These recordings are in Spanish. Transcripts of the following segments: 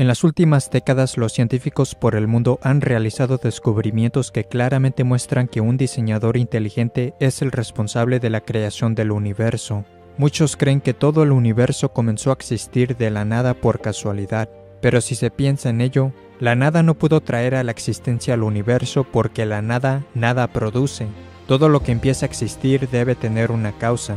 En las últimas décadas, los científicos por el mundo han realizado descubrimientos que claramente muestran que un diseñador inteligente es el responsable de la creación del universo. Muchos creen que todo el universo comenzó a existir de la nada por casualidad, pero si se piensa en ello, la nada no pudo traer a la existencia al universo porque la nada nada produce. Todo lo que empieza a existir debe tener una causa.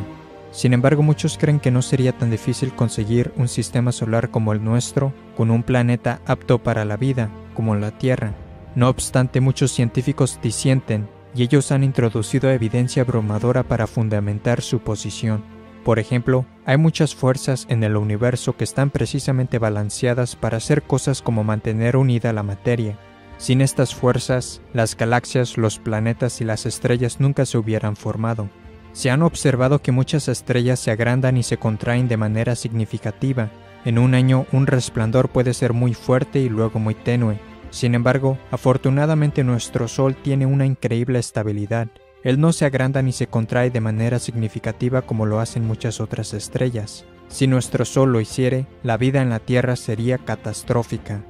Sin embargo, muchos creen que no sería tan difícil conseguir un sistema solar como el nuestro, con un planeta apto para la vida, como la Tierra. No obstante, muchos científicos disienten, y ellos han introducido evidencia abrumadora para fundamentar su posición. Por ejemplo, hay muchas fuerzas en el universo que están precisamente balanceadas para hacer cosas como mantener unida la materia. Sin estas fuerzas, las galaxias, los planetas y las estrellas nunca se hubieran formado. Se han observado que muchas estrellas se agrandan y se contraen de manera significativa. En un año, un resplandor puede ser muy fuerte y luego muy tenue. Sin embargo, afortunadamente nuestro Sol tiene una increíble estabilidad. Él no se agranda ni se contrae de manera significativa como lo hacen muchas otras estrellas. Si nuestro Sol lo hiciere, la vida en la Tierra sería catastrófica.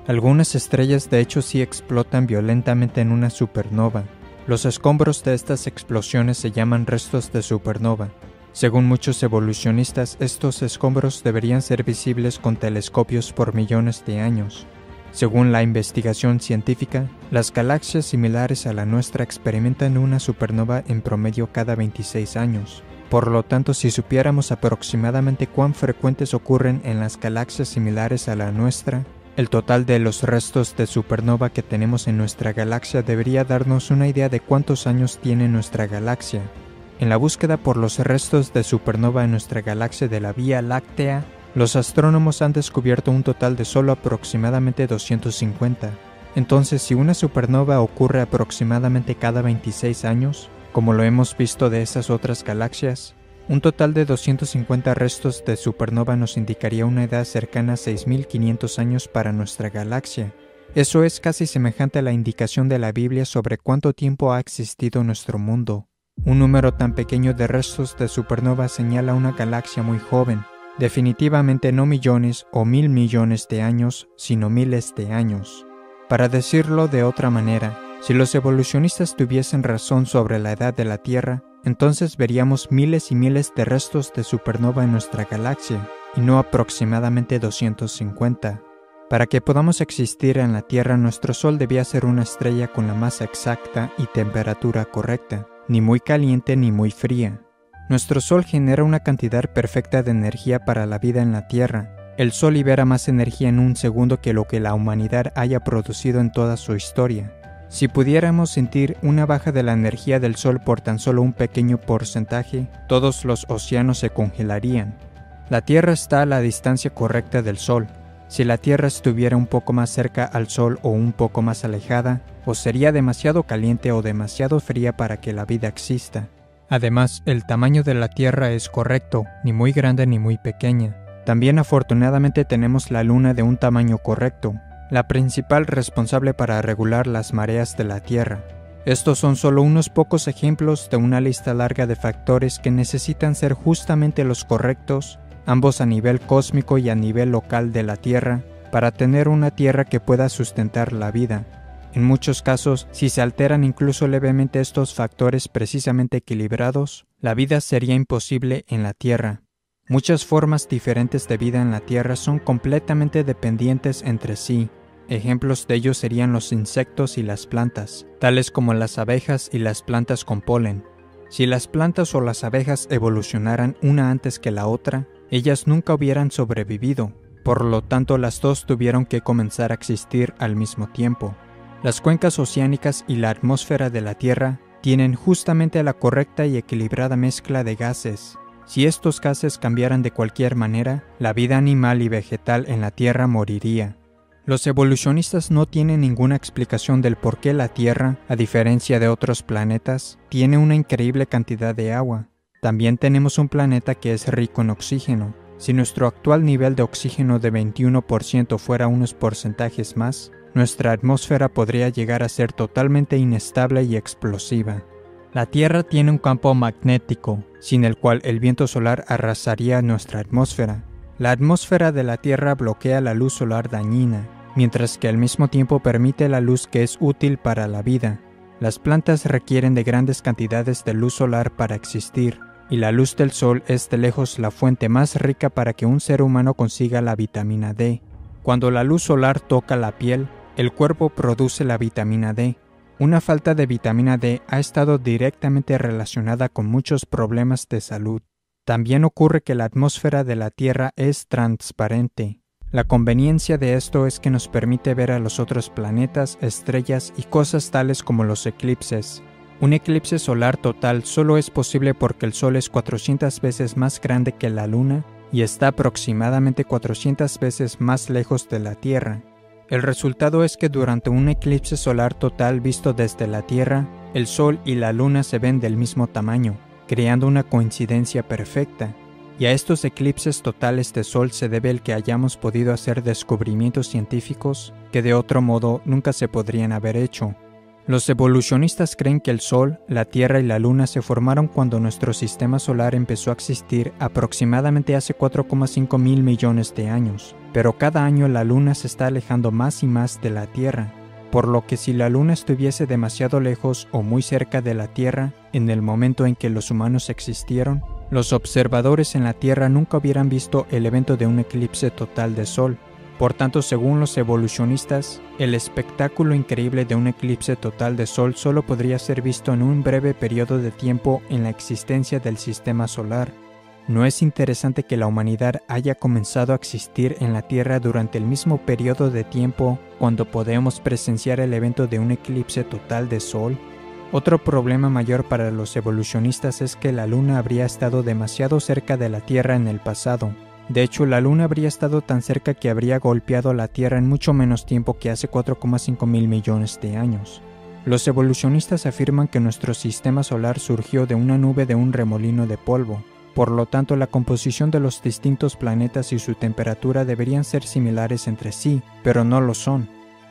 Algunas estrellas de hecho sí explotan violentamente en una supernova. Los escombros de estas explosiones se llaman restos de supernova. Según muchos evolucionistas, estos escombros deberían ser visibles con telescopios por millones de años. Según la investigación científica, las galaxias similares a la nuestra experimentan una supernova en promedio cada 26 años. Por lo tanto, si supiéramos aproximadamente cuán frecuentes ocurren en las galaxias similares a la nuestra, el total de los restos de supernova que tenemos en nuestra galaxia debería darnos una idea de cuántos años tiene nuestra galaxia. En la búsqueda por los restos de supernova en nuestra galaxia de la Vía Láctea, los astrónomos han descubierto un total de solo aproximadamente 250. Entonces, si una supernova ocurre aproximadamente cada 26 años, como lo hemos visto de esas otras galaxias, un total de 250 restos de supernova nos indicaría una edad cercana a 6.500 años para nuestra galaxia. Eso es casi semejante a la indicación de la Biblia sobre cuánto tiempo ha existido nuestro mundo. Un número tan pequeño de restos de supernova señala una galaxia muy joven, definitivamente no millones o 1.000 millones de años, sino miles de años. Para decirlo de otra manera, si los evolucionistas tuviesen razón sobre la edad de la Tierra, entonces veríamos miles y miles de restos de supernova en nuestra galaxia, y no aproximadamente 250. Para que podamos existir en la Tierra, nuestro Sol debía ser una estrella con la masa exacta y temperatura correcta, ni muy caliente ni muy fría. Nuestro Sol genera una cantidad perfecta de energía para la vida en la Tierra. El Sol libera más energía en un segundo que lo que la humanidad haya producido en toda su historia. Si pudiéramos sentir una baja de la energía del Sol por tan solo un pequeño porcentaje, todos los océanos se congelarían. La Tierra está a la distancia correcta del Sol. Si la Tierra estuviera un poco más cerca al Sol o un poco más alejada, o sería demasiado caliente o demasiado fría para que la vida exista. Además, el tamaño de la Tierra es correcto, ni muy grande ni muy pequeña. También afortunadamente tenemos la Luna de un tamaño correcto, la principal responsable para regular las mareas de la Tierra. Estos son solo unos pocos ejemplos de una lista larga de factores que necesitan ser justamente los correctos, ambos a nivel cósmico y a nivel local de la Tierra, para tener una Tierra que pueda sustentar la vida. En muchos casos, si se alteran incluso levemente estos factores precisamente equilibrados, la vida sería imposible en la Tierra. Muchas formas diferentes de vida en la Tierra son completamente dependientes entre sí. Ejemplos de ello serían los insectos y las plantas, tales como las abejas y las plantas con polen. Si las plantas o las abejas evolucionaran una antes que la otra, ellas nunca hubieran sobrevivido. Por lo tanto, las dos tuvieron que comenzar a existir al mismo tiempo. Las cuencas oceánicas y la atmósfera de la Tierra tienen justamente la correcta y equilibrada mezcla de gases. Si estos gases cambiaran de cualquier manera, la vida animal y vegetal en la Tierra moriría. Los evolucionistas no tienen ninguna explicación del por qué la Tierra, a diferencia de otros planetas, tiene una increíble cantidad de agua. También tenemos un planeta que es rico en oxígeno. Si nuestro actual nivel de oxígeno de 21% fuera unos porcentajes más, nuestra atmósfera podría llegar a ser totalmente inestable y explosiva. La Tierra tiene un campo magnético, sin el cual el viento solar arrasaría nuestra atmósfera. La atmósfera de la Tierra bloquea la luz solar dañina, mientras que al mismo tiempo permite la luz que es útil para la vida. Las plantas requieren de grandes cantidades de luz solar para existir, y la luz del sol es de lejos la fuente más rica para que un ser humano consiga la vitamina D. Cuando la luz solar toca la piel, el cuerpo produce la vitamina D. Una falta de vitamina D ha estado directamente relacionada con muchos problemas de salud. También ocurre que la atmósfera de la Tierra es transparente. La conveniencia de esto es que nos permite ver a los otros planetas, estrellas y cosas tales como los eclipses. Un eclipse solar total solo es posible porque el Sol es 400 veces más grande que la Luna y está aproximadamente 400 veces más lejos de la Tierra. El resultado es que durante un eclipse solar total visto desde la Tierra, el Sol y la Luna se ven del mismo tamaño, creando una coincidencia perfecta. Y a estos eclipses totales de Sol se debe el que hayamos podido hacer descubrimientos científicos que de otro modo nunca se podrían haber hecho. Los evolucionistas creen que el Sol, la Tierra y la Luna se formaron cuando nuestro sistema solar empezó a existir aproximadamente hace 4,5 mil millones de años, pero cada año la Luna se está alejando más y más de la Tierra, por lo que si la Luna estuviese demasiado lejos o muy cerca de la Tierra en el momento en que los humanos existieron, los observadores en la Tierra nunca hubieran visto el evento de un eclipse total de Sol. Por tanto, según los evolucionistas, el espectáculo increíble de un eclipse total de Sol solo podría ser visto en un breve periodo de tiempo en la existencia del sistema solar. ¿No es interesante que la humanidad haya comenzado a existir en la Tierra durante el mismo periodo de tiempo cuando podemos presenciar el evento de un eclipse total de Sol? Otro problema mayor para los evolucionistas es que la Luna habría estado demasiado cerca de la Tierra en el pasado. De hecho, la Luna habría estado tan cerca que habría golpeado la Tierra en mucho menos tiempo que hace 4,5 mil millones de años. Los evolucionistas afirman que nuestro sistema solar surgió de una nube de un remolino de polvo. Por lo tanto, la composición de los distintos planetas y su temperatura deberían ser similares entre sí, pero no lo son.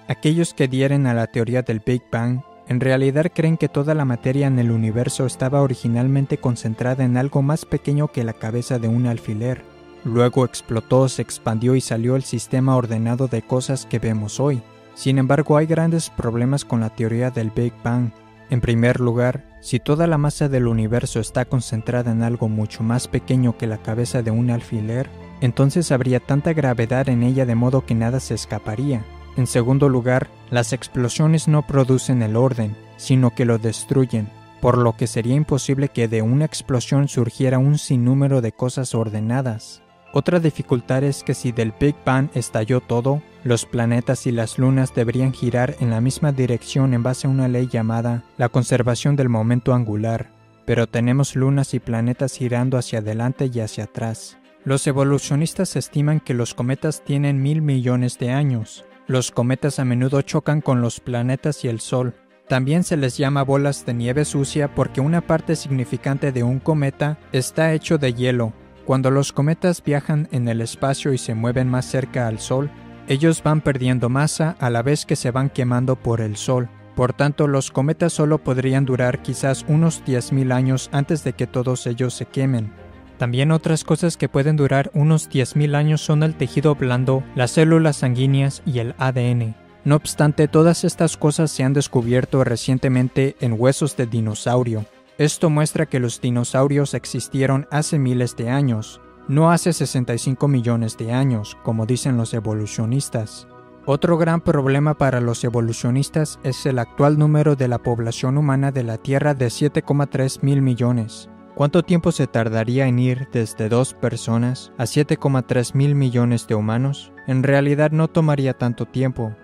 Aquellos que adhieren a la teoría del Big Bang en realidad creen que toda la materia en el universo estaba originalmente concentrada en algo más pequeño que la cabeza de un alfiler. Luego explotó, se expandió y salió el sistema ordenado de cosas que vemos hoy. Sin embargo, hay grandes problemas con la teoría del Big Bang. En primer lugar, si toda la masa del universo está concentrada en algo mucho más pequeño que la cabeza de un alfiler, entonces habría tanta gravedad en ella de modo que nada se escaparía. En segundo lugar, las explosiones no producen el orden, sino que lo destruyen, por lo que sería imposible que de una explosión surgiera un sinnúmero de cosas ordenadas. Otra dificultad es que si del Big Bang estalló todo, los planetas y las lunas deberían girar en la misma dirección en base a una ley llamada la conservación del momento angular, pero tenemos lunas y planetas girando hacia adelante y hacia atrás. Los evolucionistas estiman que los cometas tienen 1.000 millones de años. Los cometas a menudo chocan con los planetas y el Sol. También se les llama bolas de nieve sucia porque una parte significante de un cometa está hecho de hielo. Cuando los cometas viajan en el espacio y se mueven más cerca al Sol, ellos van perdiendo masa a la vez que se van quemando por el Sol. Por tanto, los cometas solo podrían durar quizás unos 10.000 años antes de que todos ellos se quemen. También otras cosas que pueden durar unos 10.000 años son el tejido blando, las células sanguíneas y el ADN. No obstante, todas estas cosas se han descubierto recientemente en huesos de dinosaurio. Esto muestra que los dinosaurios existieron hace miles de años, no hace 65 millones de años, como dicen los evolucionistas. Otro gran problema para los evolucionistas es el actual número de la población humana de la Tierra de 7,3 mil millones. ¿Cuánto tiempo se tardaría en ir desde 2 personas a 7,3 mil millones de humanos? En realidad no tomaría tanto tiempo.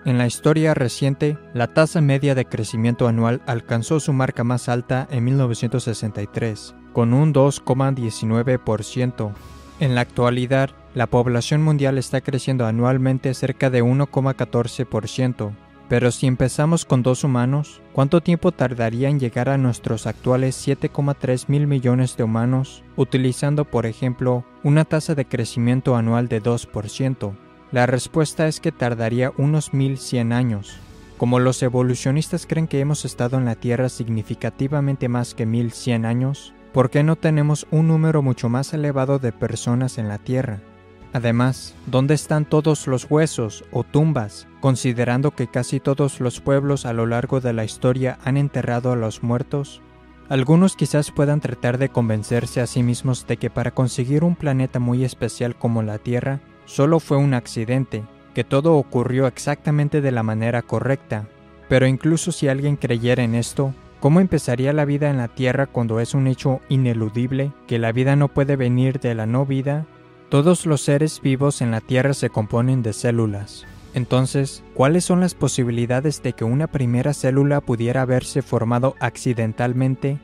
En la historia reciente, la tasa media de crecimiento anual alcanzó su marca más alta en 1963, con un 2,19%. En la actualidad, la población mundial está creciendo anualmente cerca de 1,14%. Pero si empezamos con 2 humanos, ¿cuánto tiempo tardaría en llegar a nuestros actuales 7,3 mil millones de humanos, utilizando, por ejemplo, una tasa de crecimiento anual de 2%? La respuesta es que tardaría unos 1.100 años. Como los evolucionistas creen que hemos estado en la Tierra significativamente más que 1.100 años, ¿por qué no tenemos un número mucho más elevado de personas en la Tierra? Además, ¿dónde están todos los huesos o tumbas, considerando que casi todos los pueblos a lo largo de la historia han enterrado a los muertos? Algunos quizás puedan tratar de convencerse a sí mismos de que para conseguir un planeta muy especial como la Tierra, solo fue un accidente, que todo ocurrió exactamente de la manera correcta. Pero incluso si alguien creyera en esto, ¿cómo empezaría la vida en la Tierra cuando es un hecho ineludible que la vida no puede venir de la no vida? Todos los seres vivos en la Tierra se componen de células. Entonces, ¿cuáles son las posibilidades de que una primera célula pudiera haberse formado accidentalmente?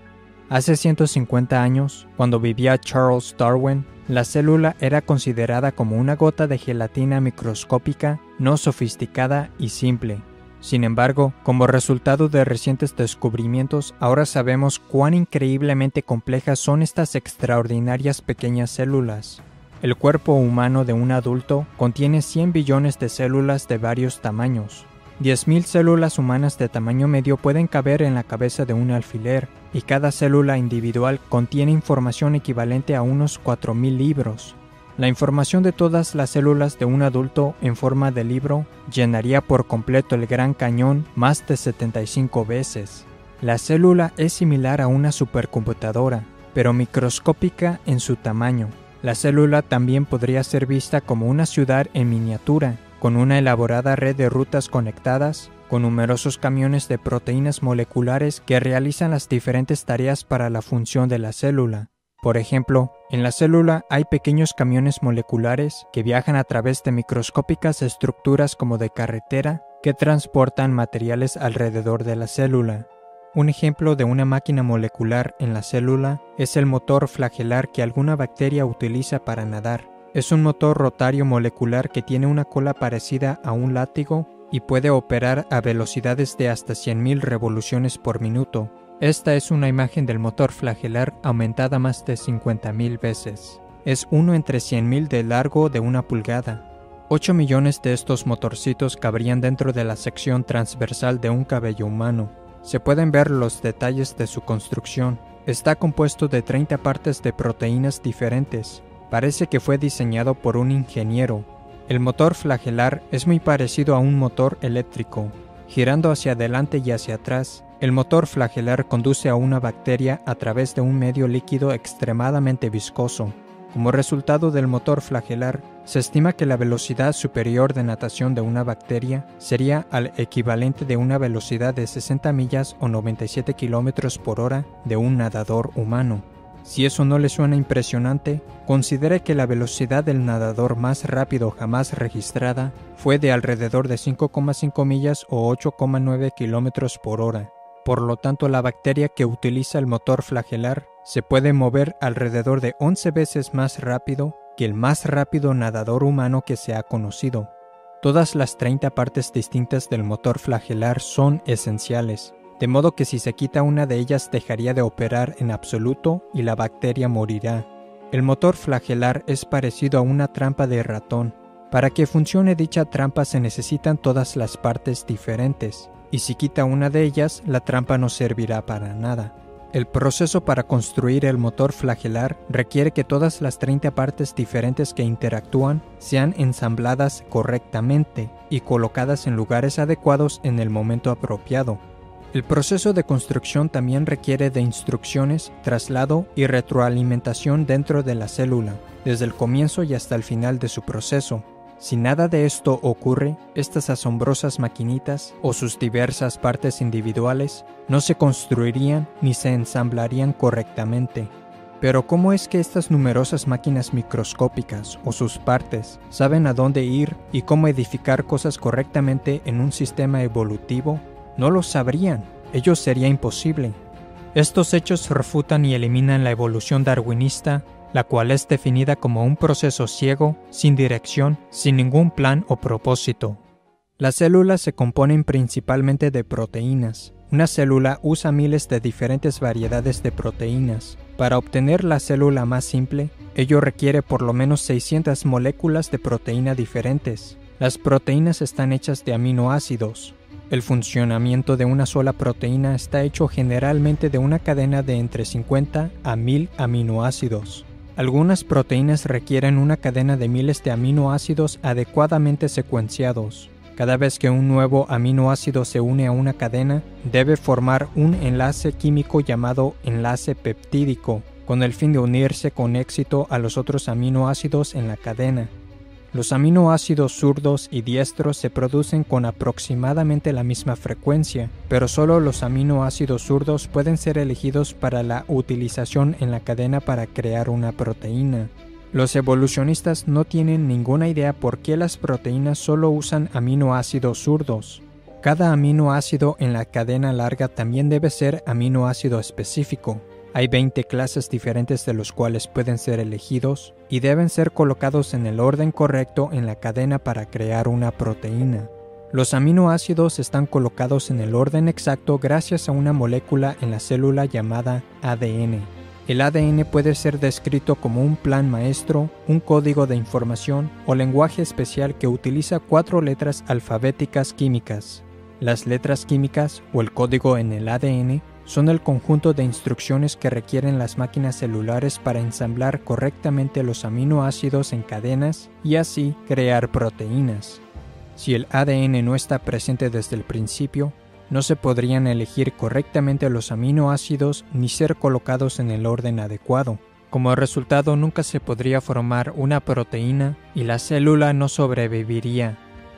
Hace 150 años, cuando vivía Charles Darwin, la célula era considerada como una gota de gelatina microscópica, no sofisticada y simple. Sin embargo, como resultado de recientes descubrimientos, ahora sabemos cuán increíblemente complejas son estas extraordinarias pequeñas células. El cuerpo humano de un adulto contiene 100 billones de células de varios tamaños. 10.000 células humanas de tamaño medio pueden caber en la cabeza de un alfiler, y cada célula individual contiene información equivalente a unos 4.000 libros. La información de todas las células de un adulto en forma de libro llenaría por completo el Gran Cañón más de 75 veces. La célula es similar a una supercomputadora, pero microscópica en su tamaño. La célula también podría ser vista como una ciudad en miniatura, con una elaborada red de rutas conectadas, con numerosos camiones de proteínas moleculares que realizan las diferentes tareas para la función de la célula. Por ejemplo, en la célula hay pequeños camiones moleculares que viajan a través de microscópicas estructuras como de carretera que transportan materiales alrededor de la célula. Un ejemplo de una máquina molecular en la célula es el motor flagelar que alguna bacteria utiliza para nadar. Es un motor rotario molecular que tiene una cola parecida a un látigo y puede operar a velocidades de hasta 100.000 revoluciones por minuto. Esta es una imagen del motor flagelar aumentada más de 50.000 veces. Es 1 entre 100.000 de largo de 1 pulgada. 8 millones de estos motorcitos cabrían dentro de la sección transversal de un cabello humano. Se pueden ver los detalles de su construcción. Está compuesto de 30 partes de proteínas diferentes. Parece que fue diseñado por un ingeniero. El motor flagelar es muy parecido a un motor eléctrico. Girando hacia adelante y hacia atrás, el motor flagelar conduce a una bacteria a través de un medio líquido extremadamente viscoso. Como resultado del motor flagelar, se estima que la velocidad superior de natación de una bacteria sería al equivalente de una velocidad de 60 millas o 97 kilómetros por hora de un nadador humano. Si eso no le suena impresionante, considere que la velocidad del nadador más rápido jamás registrada fue de alrededor de 5,5 millas o 8,9 kilómetros por hora. Por lo tanto, la bacteria que utiliza el motor flagelar se puede mover alrededor de 11 veces más rápido que el más rápido nadador humano que se ha conocido. Todas las 30 partes distintas del motor flagelar son esenciales, de modo que si se quita una de ellas dejaría de operar en absoluto y la bacteria morirá. El motor flagelar es parecido a una trampa de ratón. Para que funcione dicha trampa se necesitan todas las partes diferentes, y si quita una de ellas, la trampa no servirá para nada. El proceso para construir el motor flagelar requiere que todas las 30 partes diferentes que interactúan sean ensambladas correctamente y colocadas en lugares adecuados en el momento apropiado. El proceso de construcción también requiere de instrucciones, traslado y retroalimentación dentro de la célula, desde el comienzo y hasta el final de su proceso. Si nada de esto ocurre, estas asombrosas maquinitas o sus diversas partes individuales no se construirían ni se ensamblarían correctamente. Pero ¿cómo es que estas numerosas máquinas microscópicas o sus partes saben a dónde ir y cómo edificar cosas correctamente en un sistema evolutivo? No lo sabrían, ello sería imposible. Estos hechos refutan y eliminan la evolución darwinista, la cual es definida como un proceso ciego, sin dirección, sin ningún plan o propósito. Las células se componen principalmente de proteínas. Una célula usa miles de diferentes variedades de proteínas. Para obtener la célula más simple, ello requiere por lo menos 600 moléculas de proteína diferentes. Las proteínas están hechas de aminoácidos. El funcionamiento de una sola proteína está hecho generalmente de una cadena de entre 50 a 1000 aminoácidos. Algunas proteínas requieren una cadena de miles de aminoácidos adecuadamente secuenciados. Cada vez que un nuevo aminoácido se une a una cadena, debe formar un enlace químico llamado enlace peptídico, con el fin de unirse con éxito a los otros aminoácidos en la cadena. Los aminoácidos zurdos y diestros se producen con aproximadamente la misma frecuencia, pero solo los aminoácidos zurdos pueden ser elegidos para la utilización en la cadena para crear una proteína. Los evolucionistas no tienen ninguna idea por qué las proteínas solo usan aminoácidos zurdos. Cada aminoácido en la cadena larga también debe ser aminoácido específico. Hay 20 clases diferentes de los cuales pueden ser elegidos y deben ser colocados en el orden correcto en la cadena para crear una proteína. Los aminoácidos están colocados en el orden exacto gracias a una molécula en la célula llamada ADN. El ADN puede ser descrito como un plan maestro, un código de información o lenguaje especial que utiliza 4 letras alfabéticas químicas. Las letras químicas o el código en el ADN son el conjunto de instrucciones que requieren las máquinas celulares para ensamblar correctamente los aminoácidos en cadenas y así crear proteínas. Si el ADN no está presente desde el principio, no se podrían elegir correctamente los aminoácidos ni ser colocados en el orden adecuado. Como resultado, nunca se podría formar una proteína y la célula no sobreviviría.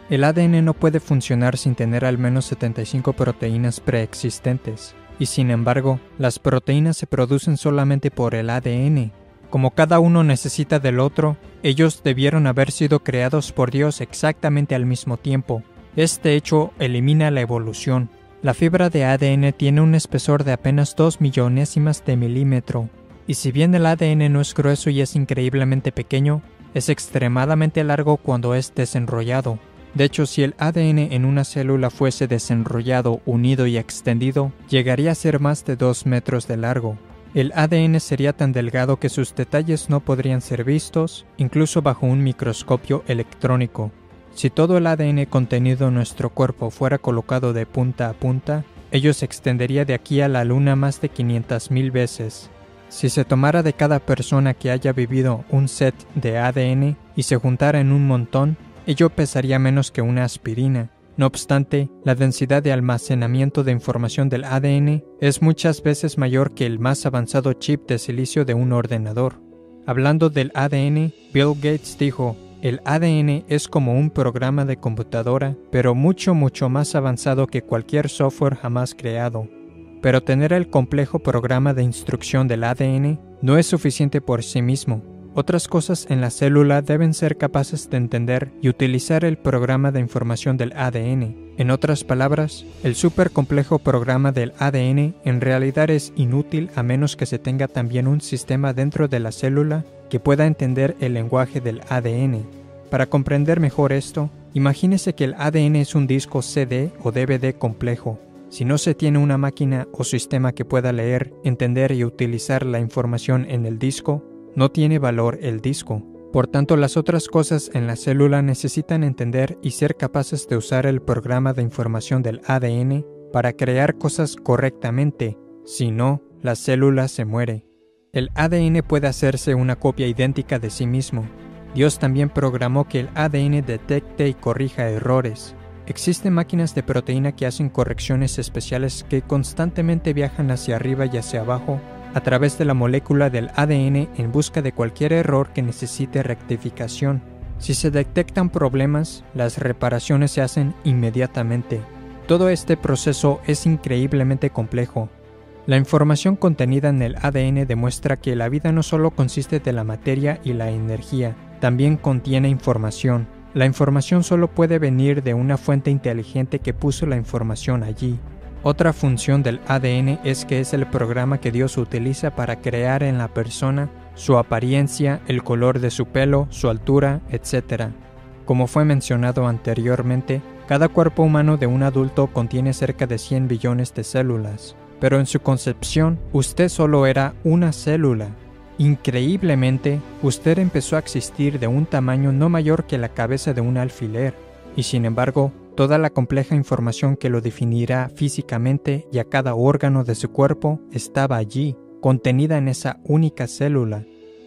El ADN no puede funcionar sin tener al menos 75 proteínas preexistentes. Y sin embargo, las proteínas se producen solamente por el ADN. Como cada uno necesita del otro, ellos debieron haber sido creados por Dios exactamente al mismo tiempo. Este hecho elimina la evolución. La fibra de ADN tiene un espesor de apenas 2 millonésimas de milímetro. Y si bien el ADN no es grueso y es increíblemente pequeño, es extremadamente largo cuando es desenrollado. De hecho, si el ADN en una célula fuese desenrollado, unido y extendido, llegaría a ser más de 2 metros de largo. El ADN sería tan delgado que sus detalles no podrían ser vistos, incluso bajo un microscopio electrónico. Si todo el ADN contenido en nuestro cuerpo fuera colocado de punta a punta, ello se extendería de aquí a la Luna más de 500,000 veces. Si se tomara de cada persona que haya vivido un set de ADN y se juntara en un montón, ello pesaría menos que una aspirina. No obstante, la densidad de almacenamiento de información del ADN es muchas veces mayor que el más avanzado chip de silicio de un ordenador. Hablando del ADN, Bill Gates dijo: "El ADN es como un programa de computadora, pero mucho más avanzado que cualquier software jamás creado". Pero tener el complejo programa de instrucción del ADN no es suficiente por sí mismo. Otras cosas en la célula deben ser capaces de entender y utilizar el programa de información del ADN. En otras palabras, el supercomplejo programa del ADN en realidad es inútil a menos que se tenga también un sistema dentro de la célula que pueda entender el lenguaje del ADN. Para comprender mejor esto, imagínese que el ADN es un disco CD o DVD complejo. Si no se tiene una máquina o sistema que pueda leer, entender y utilizar la información en el disco, no tiene valor el disco. Por tanto, las otras cosas en la célula necesitan entender y ser capaces de usar el programa de información del ADN para crear cosas correctamente. Si no, la célula se muere. El ADN puede hacerse una copia idéntica de sí mismo. Dios también programó que el ADN detecte y corrija errores. Existen máquinas de proteína que hacen correcciones especiales que constantemente viajan hacia arriba y hacia abajo a través de la molécula del ADN en busca de cualquier error que necesite rectificación. Si se detectan problemas, las reparaciones se hacen inmediatamente. Todo este proceso es increíblemente complejo. La información contenida en el ADN demuestra que la vida no solo consiste de la materia y la energía, también contiene información. La información solo puede venir de una fuente inteligente que puso la información allí. Otra función del ADN es que es el programa que Dios utiliza para crear en la persona su apariencia, el color de su pelo, su altura, etc. Como fue mencionado anteriormente, cada cuerpo humano de un adulto contiene cerca de 100 billones de células, pero en su concepción, usted solo era una célula. Increíblemente, usted empezó a existir de un tamaño no mayor que la cabeza de un alfiler, y sin embargo, toda la compleja información que lo definirá físicamente y a cada órgano de su cuerpo estaba allí, contenida en esa única célula.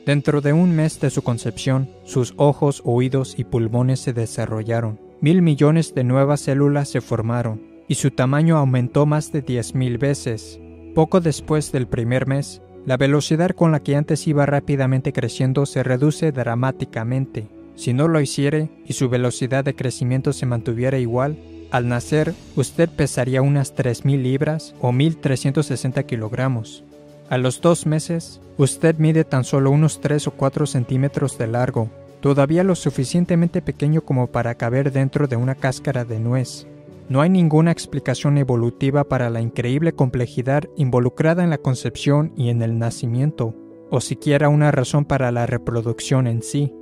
Dentro de un mes de su concepción, sus ojos, oídos y pulmones se desarrollaron. 1.000 millones de nuevas células se formaron, y su tamaño aumentó más de 10.000 veces. Poco después del primer mes, la velocidad con la que antes iba rápidamente creciendo se reduce dramáticamente. Si no lo hiciere y su velocidad de crecimiento se mantuviera igual, al nacer usted pesaría unas 3.000 libras o 1.360 kilogramos. A los 2 meses, usted mide tan solo unos 3 o 4 centímetros de largo, todavía lo suficientemente pequeño como para caber dentro de una cáscara de nuez. No hay ninguna explicación evolutiva para la increíble complejidad involucrada en la concepción y en el nacimiento, o siquiera una razón para la reproducción en sí.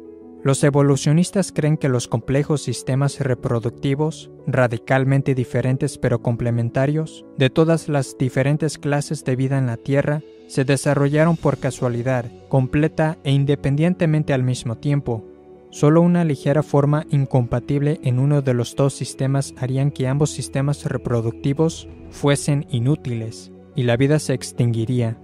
Los evolucionistas creen que los complejos sistemas reproductivos, radicalmente diferentes pero complementarios, de todas las diferentes clases de vida en la Tierra, se desarrollaron por casualidad, completa e independientemente al mismo tiempo. Solo una ligera forma incompatible en uno de los dos sistemas harían que ambos sistemas reproductivos fuesen inútiles, y la vida se extinguiría.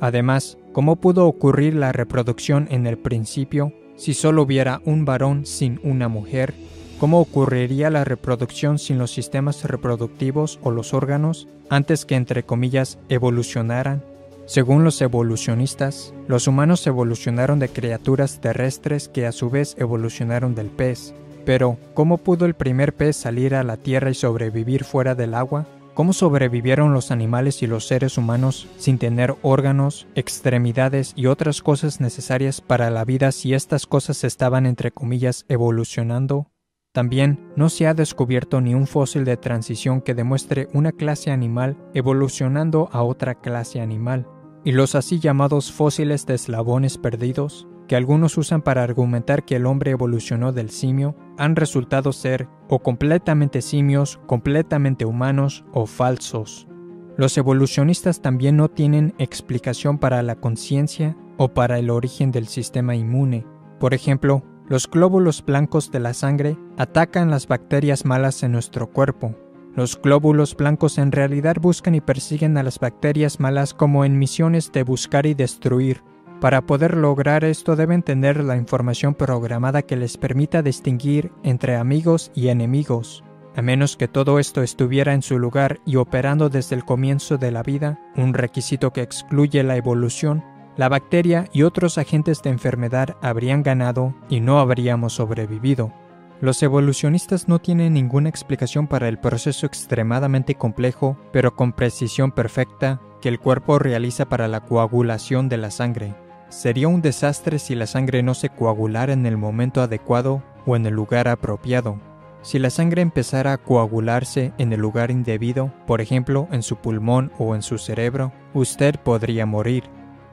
Además, ¿cómo pudo ocurrir la reproducción en el principio si solo hubiera un varón sin una mujer? ¿Cómo ocurriría la reproducción sin los sistemas reproductivos o los órganos antes que, entre comillas, evolucionaran? Según los evolucionistas, los humanos evolucionaron de criaturas terrestres que a su vez evolucionaron del pez. Pero, ¿cómo pudo el primer pez salir a la tierra y sobrevivir fuera del agua? ¿Cómo sobrevivieron los animales y los seres humanos sin tener órganos, extremidades y otras cosas necesarias para la vida si estas cosas estaban, entre comillas, evolucionando? También no se ha descubierto ni un fósil de transición que demuestre una clase animal evolucionando a otra clase animal. Y los así llamados fósiles de eslabones perdidos, que algunos usan para argumentar que el hombre evolucionó del simio, han resultado ser o completamente simios, completamente humanos o falsos. Los evolucionistas también no tienen explicación para la conciencia o para el origen del sistema inmune. Por ejemplo, los glóbulos blancos de la sangre atacan las bacterias malas en nuestro cuerpo. Los glóbulos blancos en realidad buscan y persiguen a las bacterias malas como en misiones de buscar y destruir. Para poder lograr esto deben tener la información programada que les permita distinguir entre amigos y enemigos. A menos que todo esto estuviera en su lugar y operando desde el comienzo de la vida, un requisito que excluye la evolución, la bacteria y otros agentes de enfermedad habrían ganado y no habríamos sobrevivido. Los evolucionistas no tienen ninguna explicación para el proceso extremadamente complejo, pero con precisión perfecta, que el cuerpo realiza para la coagulación de la sangre. Sería un desastre si la sangre no se coagulara en el momento adecuado o en el lugar apropiado. Si la sangre empezara a coagularse en el lugar indebido, por ejemplo en su pulmón o en su cerebro, usted podría morir.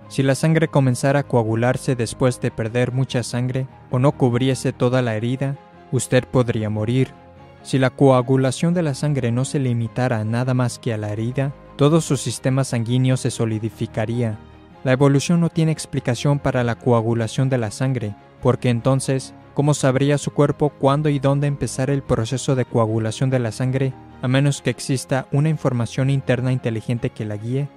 Si la sangre comenzara a coagularse después de perder mucha sangre o no cubriese toda la herida, usted podría morir. Si la coagulación de la sangre no se limitara nada más que a la herida, todo su sistema sanguíneo se solidificaría. La evolución no tiene explicación para la coagulación de la sangre, porque entonces, ¿cómo sabría su cuerpo cuándo y dónde empezar el proceso de coagulación de la sangre, a menos que exista una información interna inteligente que la guíe?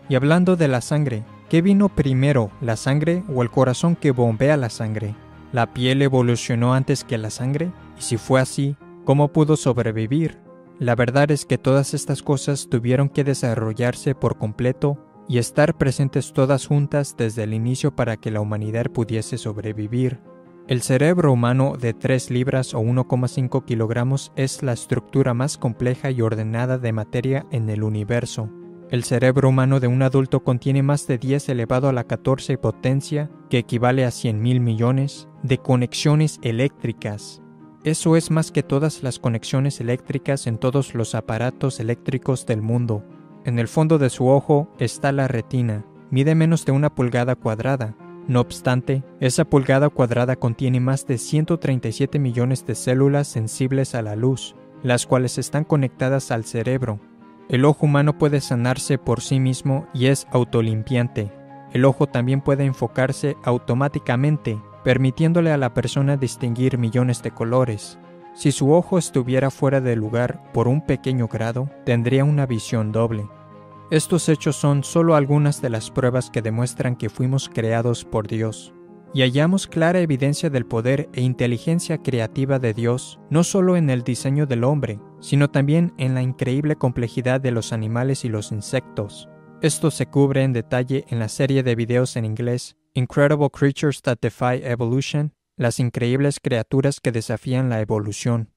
Y hablando de la sangre, ¿qué vino primero, la sangre o el corazón que bombea la sangre? ¿La piel evolucionó antes que la sangre? Y si fue así, ¿cómo pudo sobrevivir? La verdad es que todas estas cosas tuvieron que desarrollarse por completo y estar presentes todas juntas desde el inicio para que la humanidad pudiese sobrevivir. El cerebro humano de 3 libras o 1,5 kilogramos es la estructura más compleja y ordenada de materia en el universo. El cerebro humano de un adulto contiene más de 10 elevado a la 14 potencia, que equivale a 100.000 millones, de conexiones eléctricas. Eso es más que todas las conexiones eléctricas en todos los aparatos eléctricos del mundo. En el fondo de su ojo está la retina, mide menos de 1 pulgada cuadrada. No obstante, esa pulgada cuadrada contiene más de 137 millones de células sensibles a la luz, las cuales están conectadas al cerebro. El ojo humano puede sanarse por sí mismo y es autolimpiante. El ojo también puede enfocarse automáticamente, permitiéndole a la persona distinguir millones de colores. Si su ojo estuviera fuera de lugar por un pequeño grado, tendría una visión doble. Estos hechos son solo algunas de las pruebas que demuestran que fuimos creados por Dios. y hallamos clara evidencia del poder e inteligencia creativa de Dios, no solo en el diseño del hombre, sino también en la increíble complejidad de los animales y los insectos. Esto se cubre en detalle en la serie de videos en inglés Incredible Creatures That Defy Evolution, las increíbles criaturas que desafían la evolución.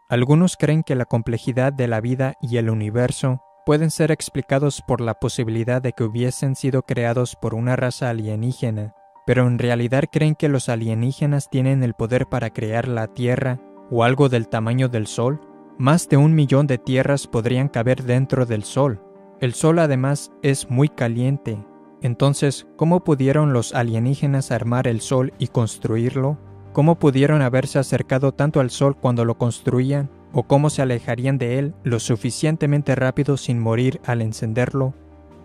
Algunos creen que la complejidad de la vida y el universo pueden ser explicados por la posibilidad de que hubiesen sido creados por una raza alienígena, pero en realidad creen que los alienígenas tienen el poder para crear la Tierra o algo del tamaño del Sol. Más de 1 millón de tierras podrían caber dentro del Sol. El Sol además es muy caliente. Entonces, ¿cómo pudieron los alienígenas armar el Sol y construirlo? ¿Cómo pudieron haberse acercado tanto al Sol cuando lo construían? ¿O cómo se alejarían de él lo suficientemente rápido sin morir al encenderlo?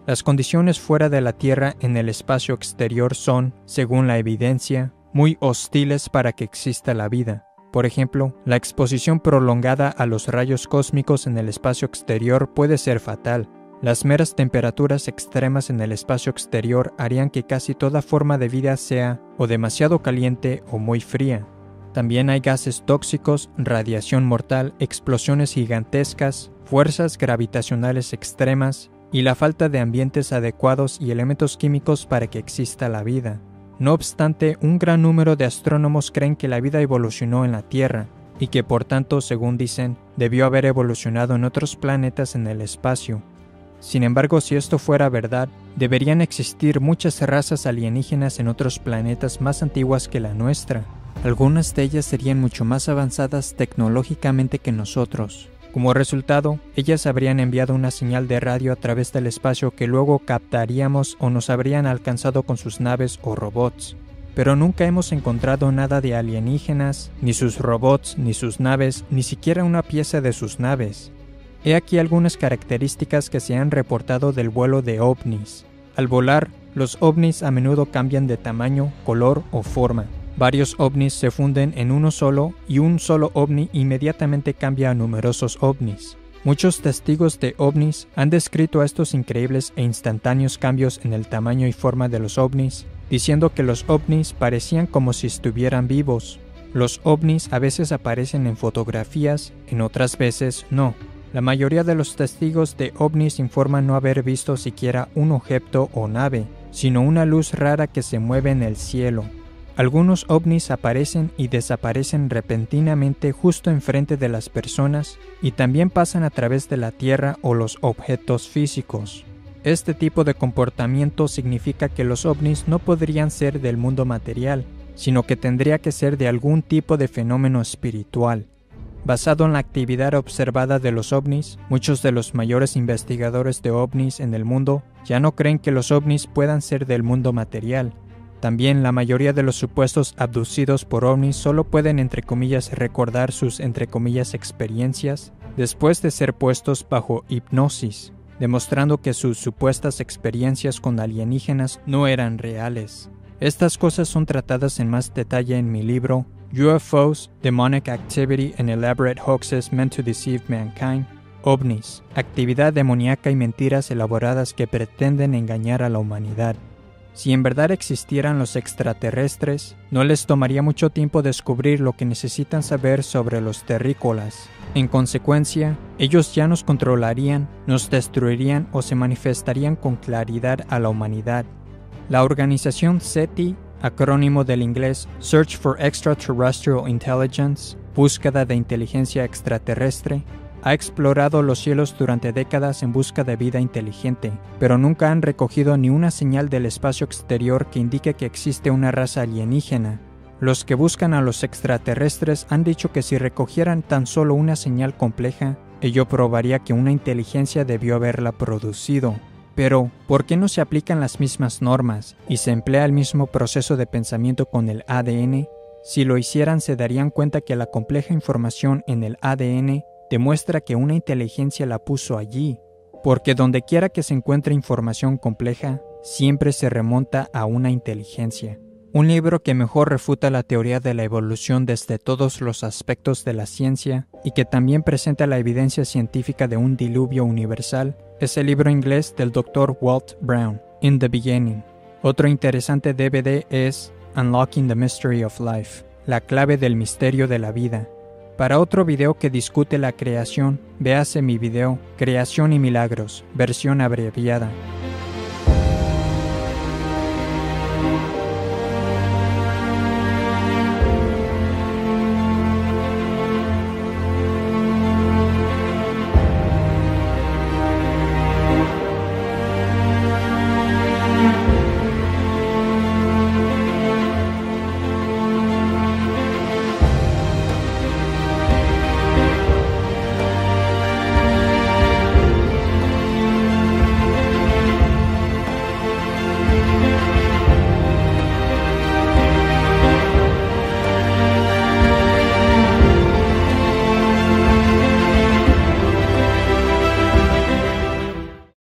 Las condiciones fuera de la Tierra en el espacio exterior son, según la evidencia, muy hostiles para que exista la vida. Por ejemplo, la exposición prolongada a los rayos cósmicos en el espacio exterior puede ser fatal. Las meras temperaturas extremas en el espacio exterior harían que casi toda forma de vida sea o demasiado caliente o muy fría. También hay gases tóxicos, radiación mortal, explosiones gigantescas, fuerzas gravitacionales extremas y la falta de ambientes adecuados y elementos químicos para que exista la vida. No obstante, un gran número de astrónomos creen que la vida evolucionó en la Tierra y que por tanto, según dicen, debió haber evolucionado en otros planetas en el espacio. Sin embargo, si esto fuera verdad, deberían existir muchas razas alienígenas en otros planetas más antiguas que la nuestra. Algunas de ellas serían mucho más avanzadas tecnológicamente que nosotros. Como resultado, ellas habrían enviado una señal de radio a través del espacio que luego captaríamos o nos habrían alcanzado con sus naves o robots. Pero nunca hemos encontrado nada de alienígenas, ni sus robots, ni sus naves, ni siquiera una pieza de sus naves. He aquí algunas características que se han reportado del vuelo de ovnis. Al volar, los ovnis a menudo cambian de tamaño, color o forma. Varios ovnis se funden en uno solo y un solo ovni inmediatamente cambia a numerosos ovnis. Muchos testigos de ovnis han descrito estos increíbles e instantáneos cambios en el tamaño y forma de los ovnis, diciendo que los ovnis parecían como si estuvieran vivos. Los ovnis a veces aparecen en fotografías, en otras veces no. La mayoría de los testigos de ovnis informan no haber visto siquiera un objeto o nave, sino una luz rara que se mueve en el cielo. Algunos ovnis aparecen y desaparecen repentinamente justo enfrente de las personas y también pasan a través de la Tierra o los objetos físicos. Este tipo de comportamiento significa que los ovnis no podrían ser del mundo material, sino que tendría que ser de algún tipo de fenómeno espiritual. Basado en la actividad observada de los ovnis, muchos de los mayores investigadores de ovnis en el mundo ya no creen que los ovnis puedan ser del mundo material. También la mayoría de los supuestos abducidos por ovnis solo pueden entre comillas recordar sus entre comillas experiencias después de ser puestos bajo hipnosis, demostrando que sus supuestas experiencias con alienígenas no eran reales. Estas cosas son tratadas en más detalle en mi libro UFOs, Demonic Activity and Elaborate Hoaxes Meant to Deceive Mankind. OVNIs, actividad demoníaca y mentiras elaboradas que pretenden engañar a la humanidad. Si en verdad existieran los extraterrestres, no les tomaría mucho tiempo descubrir lo que necesitan saber sobre los terrícolas. En consecuencia, ellos ya nos controlarían, nos destruirían o se manifestarían con claridad a la humanidad. La organización SETI, acrónimo del inglés Search for Extraterrestrial Intelligence, búsqueda de inteligencia extraterrestre, ha explorado los cielos durante décadas en busca de vida inteligente, pero nunca han recogido ni una señal del espacio exterior que indique que existe una raza alienígena. Los que buscan a los extraterrestres han dicho que si recogieran tan solo una señal compleja, ello probaría que una inteligencia debió haberla producido. Pero, ¿por qué no se aplican las mismas normas y se emplea el mismo proceso de pensamiento con el ADN? Si lo hicieran, se darían cuenta que la compleja información en el ADN demuestra que una inteligencia la puso allí, porque donde quiera que se encuentre información compleja, siempre se remonta a una inteligencia. Un libro que mejor refuta la teoría de la evolución desde todos los aspectos de la ciencia y que también presenta la evidencia científica de un diluvio universal es el libro inglés del Dr. Walt Brown, In the Beginning. Otro interesante DVD es Unlocking the Mystery of Life, la clave del misterio de la vida. Para otro video que discute la creación, véase mi video Creación y Milagros, versión abreviada.